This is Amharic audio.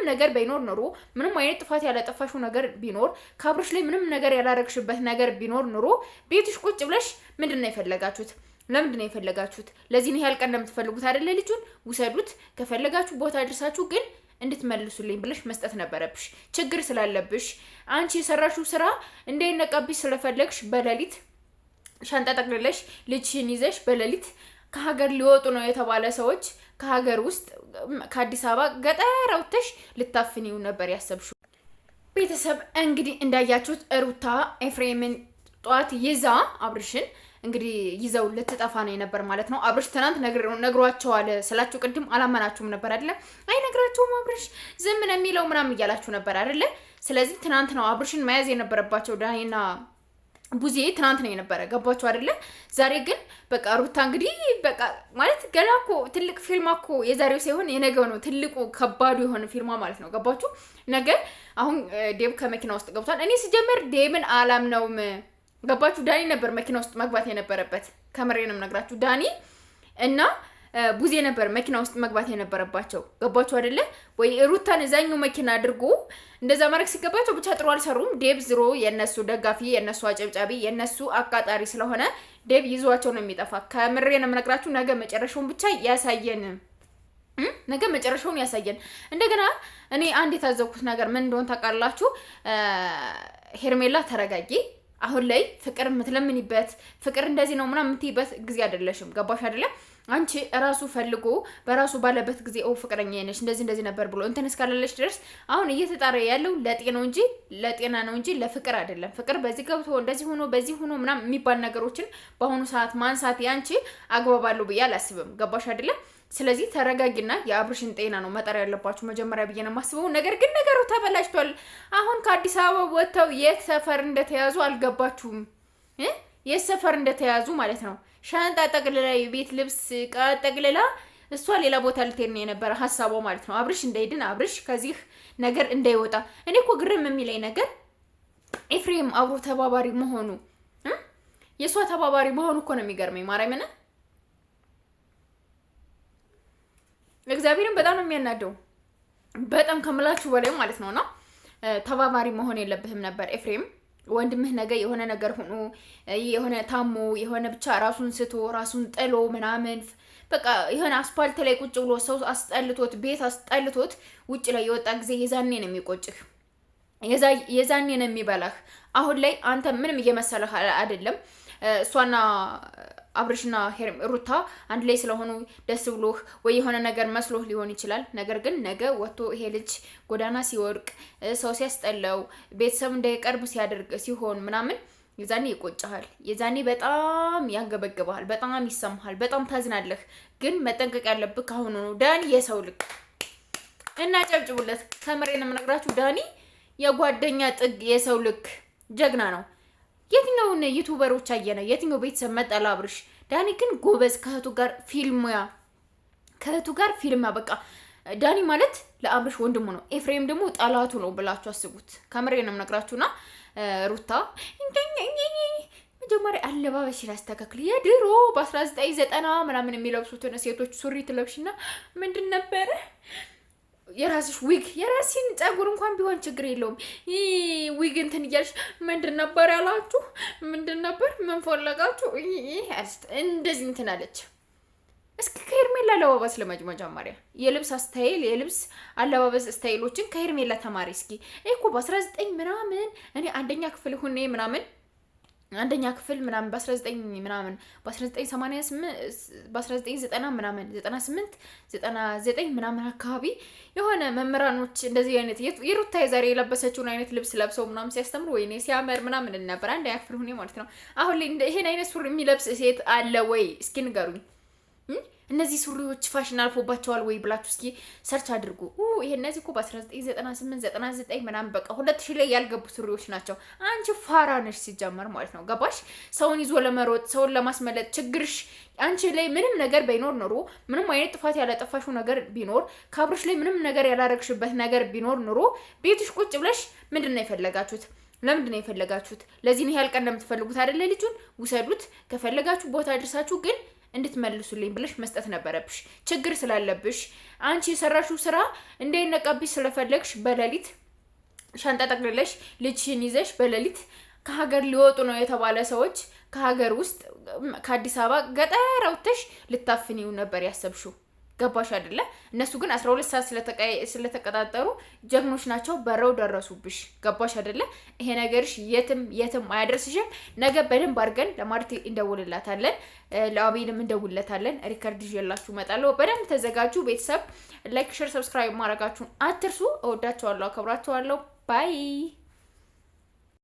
ነገር ባይኖር ኖሮ ምንም አይነት ጥፋት ያላጠፋሽው ነገር ቢኖር ካብርሽ ላይ ምንም ነገር ያላረግሽበት ነገር ቢኖር ኖሮ ቤትሽ ቁጭ ብለሽ ምንድነው የፈለጋችሁት? ለምንድነው የፈለጋችሁት? ለዚህ ነው ያልቀን እንደምትፈልጉት አይደለ? ልጁን ውሰዱት፣ ከፈለጋችሁ ቦታ አድርሳችሁ ግን እንድትመልሱልኝ ብለሽ መስጠት ነበረብሽ። ችግር ስላለብሽ አንቺ የሰራሽው ስራ እንዳይነቃብሽ ስለፈለግሽ በሌሊት ሻንጣ ጠቅልለሽ ልጅሽን ይዘሽ በሌሊት ከሀገር ሊወጡ ነው የተባለ ሰዎች ከሀገር ውስጥ ከአዲስ አበባ ገጠር አውጥተሽ ልታፍኒው ነበር ያሰብሽው። ቤተሰብ እንግዲህ እንዳያችሁት ሩታ ኤፍሬምን ጧት ይዛ አብርሽን እንግዲህ ይዘው ልትጠፋ ነው የነበር ማለት ነው። አብርሽ ትናንት ነግሯቸዋል ስላችሁ ቅድም አላመናችሁም ነበር አይደለ? አይ ነግራችሁም አብርሽ ዝም ነው የሚለው ምናምን እያላችሁ ነበር አይደለ? ስለዚህ ትናንት ነው አብርሽን መያዝ የነበረባቸው ዳኒና ቡዜ ትናንት ነው የነበረ። ገባችሁ አይደለ? ዛሬ ግን በቃ ሩታ እንግዲህ በቃ ማለት ገና እኮ ትልቅ ፊልማ እኮ የዛሬው ሳይሆን የነገው ነው ትልቁ ከባዱ የሆነ ፊልማ ማለት ነው። ገባችሁ? ነገ አሁን ዴብ ከመኪና ውስጥ ገብቷል። እኔ ሲጀምር ዴብን አላምነውም። ገባችሁ? ዳኒ ነበር መኪና ውስጥ መግባት የነበረበት። ከምሬንም ነግራችሁ ዳኒ እና ቡዜ ነበር መኪና ውስጥ መግባት የነበረባቸው። ገባችሁ አይደለ? ወይ ሩታን እዛኛው መኪና አድርጎ እንደዛ ማድረግ ሲገባቸው ብቻ ጥሩ አልሰሩም። ዴብ ዝሮ የነሱ ደጋፊ፣ የነሱ አጨብጫቢ፣ የነሱ አቃጣሪ ስለሆነ ዴብ ይዟቸው ነው የሚጠፋ። ከምሬንም ነግራችሁ ነገ መጨረሻውን ብቻ ያሳየን። ነገ መጨረሻውን ያሳየን። እንደገና እኔ አንድ የታዘብኩት ነገር ምን እንደሆነ ታውቃላችሁ? ሄርሜላ ተረጋጊ። አሁን ላይ ፍቅር የምትለምንበት ፍቅር እንደዚህ ነው ምናምን የምትይበት ጊዜ አይደለሽም። ገባሽ አይደለም? አንቺ ራሱ ፈልጎ በራሱ ባለበት ጊዜ ፍቅረኛ ነሽ እንደዚህ ነበር ብሎ እንትን እስካላለሽ ድረስ አሁን እየተጣረ ያለው ለጤና ነው እንጂ ለፍቅር አይደለም። ፍቅር በዚህ ገብቶ እንደዚህ ሆኖ በዚህ ሆኖ ምናምን የሚባል ነገሮችን በአሁኑ ሰዓት ማንሳት ያንቺ አግባባለሁ ብዬ አላስብም። ገባሽ አይደለም? ስለዚህ ተረጋጊና የአብርሽን ጤና ነው መጠር ያለባችሁ መጀመሪያ ብዬ ነው የማስበው። ነገር ግን ነገሩ ተበላሽቷል። አሁን ከአዲስ አበባ ወጥተው የት ሰፈር እንደተያዙ አልገባችሁም? የት ሰፈር እንደተያዙ ማለት ነው። ሻንጣ ጠቅልላ የቤት ልብስ ጠቅልላ እሷ ሌላ ቦታ ልትሄድ ነው የነበረ ሀሳቧ ማለት ነው። አብርሽ እንዳይድን አብርሽ ከዚህ ነገር እንዳይወጣ። እኔ እኮ ግርም የሚለኝ ነገር ኤፍሬም አብሮ ተባባሪ መሆኑ የእሷ ተባባሪ መሆኑ እኮ ነው የሚገርመኝ። ማርያምን እግዚአብሔርን በጣም ነው የሚያናደው። በጣም ከምላችሁ በላይ ማለት ነውና ተባባሪ መሆን የለብህም ነበር ኤፍሬም። ወንድምህ ነገ የሆነ ነገር ሆኖ የሆነ ታሞ የሆነ ብቻ ራሱን ስቶ ራሱን ጥሎ ምናምን በቃ የሆነ አስፓልት ላይ ቁጭ ብሎ ሰው አስጠልቶት ቤት አስጠልቶት ውጭ ላይ የወጣ ጊዜ የዛኔ ነው የሚቆጭህ፣ የዛኔ ነው የሚበላህ። አሁን ላይ አንተ ምንም እየመሰለህ አይደለም። እሷና አብርሽና ሩታ አንድ ላይ ስለሆኑ ደስ ብሎህ ወይ የሆነ ነገር መስሎህ ሊሆን ይችላል። ነገር ግን ነገ ወጥቶ ይሄ ልጅ ጎዳና ሲወርቅ ሰው ሲያስጠላው ቤተሰብ እንዳይቀርብ ሲያደርግ ሲሆን ምናምን የዛኔ ይቆጭሃል። የዛኔ በጣም ያንገበግብሃል፣ በጣም ይሰማሃል፣ በጣም ታዝናለህ። ግን መጠንቀቅ ያለብህ ካሁኑ ነው። ዳኒ የሰው ልክ እና ጨብጭቡለት። ከምሬን የምነግራችሁ ዳኒ የጓደኛ ጥግ የሰው ልክ ጀግና ነው። የትኛውን ዩቲዩበሮች አየነ? የትኛው ቤተሰብ መጣላ አብርሽ? ዳኒ ግን ጎበዝ ከእህቱ ጋር ፊልም በቃ ዳኒ ማለት ለአብርሽ ወንድሙ ነው፣ ኤፍሬም ደግሞ ጠላቱ ነው ብላችሁ አስቡት። ከምሬ ነው የምነግራችሁና ሩታ መጀመሪያ አለባበስ ያስተካክል። የድሮ በ1990 ምናምን የሚለብሱትን ሴቶች ሱሪ ትለብሽና ምንድን ነበረ የራስሽ ዊግ የራስሽን ጸጉር እንኳን ቢሆን ችግር የለውም። ዊግ እንትን እያልሽ ምንድን ነበር ያላችሁ? ምንድን ነበር ምን ፈለጋችሁ? እንደዚህ እንትን አለች። እስኪ ከሄርሜላ አለባበስ ለመጀመሪያ የልብስ አለባበስ ስታይሎችን ከሄርሜላ ተማሪ እስኪ። እኮ በ19 ምናምን እኔ አንደኛ ክፍል ሁኔ ምናምን በ19 ምናምን በ1990 ምናምን 98 99 ምናምን አካባቢ የሆነ መምህራኖች እንደዚህ አይነት የሩታ የዛሬ የለበሰችውን አይነት ልብስ ለብሰው ምናምን ሲያስተምሩ ወይኔ ሲያመር ምናምን ነበር። አንድ ያክፍል ሁኔ ማለት ነው። አሁን ላይ ይሄን አይነት ሱሪ የሚለብስ ሴት አለ ወይ? እስኪ ንገሩኝ። እነዚህ ሱሪዎች ፋሽን አልፎባቸዋል ወይ ብላችሁ እስኪ ሰርች አድርጉ። ይሄ እነዚህ እኮ በ1998 99 ምናምን በቃ 2000 ላይ ያልገቡ ሱሪዎች ናቸው። አንቺ ፋራ ነሽ ሲጀመር ማለት ነው። ገባሽ? ሰውን ይዞ ለመሮጥ ሰውን ለማስመለጥ ችግርሽ አንቺ ላይ ምንም ነገር ባይኖር ኖሮ ምንም አይነት ጥፋት ያላጠፋሽው ነገር ቢኖር ካብርሽ ላይ ምንም ነገር ያላረግሽበት ነገር ቢኖር ኖሮ ቤትሽ ቁጭ ብለሽ ምንድነው የፈለጋችሁት? ለምንድነው የፈለጋችሁት? ለዚህ ነው ያልቀን እንደምትፈልጉት አይደለ? ልጁን ውሰዱት፣ ከፈለጋችሁ ቦታ አድርሳችሁ ግን እንድትመልሱልኝ ብለሽ መስጠት ነበረብሽ። ችግር ስላለብሽ አንቺ የሰራሽው ስራ እንዳይነቃብሽ ስለፈለግሽ በሌሊት ሻንጣ ጠቅልለሽ ልጅሽን ይዘሽ በሌሊት ከሀገር ሊወጡ ነው የተባለ ሰዎች ከሀገር ውስጥ ከአዲስ አበባ ገጠር አውጥተሽ ልታፍኒው ነበር ያሰብሽው። ገባሽ አይደለ? እነሱ ግን 12 ሰዓት ስለተቀጣጠሩ ጀግኖች ናቸው፣ በረው ደረሱብሽ። ገባሽ አይደለ? ይሄ ነገርሽ የትም አያደርስሽም። ነገ በደንብ አድርገን ለማርቲ እንደውልላታለን፣ ለአቤልም እንደውልለታለን። ሪከርድ ይዤላችሁ እመጣለሁ። በደንብ ተዘጋጁ። ቤተሰብ ላይክ፣ ሼር፣ ሰብስክራይብ ማድረጋችሁን አትርሱ። እወዳችኋለሁ፣ አከብራችኋለሁ። ባይ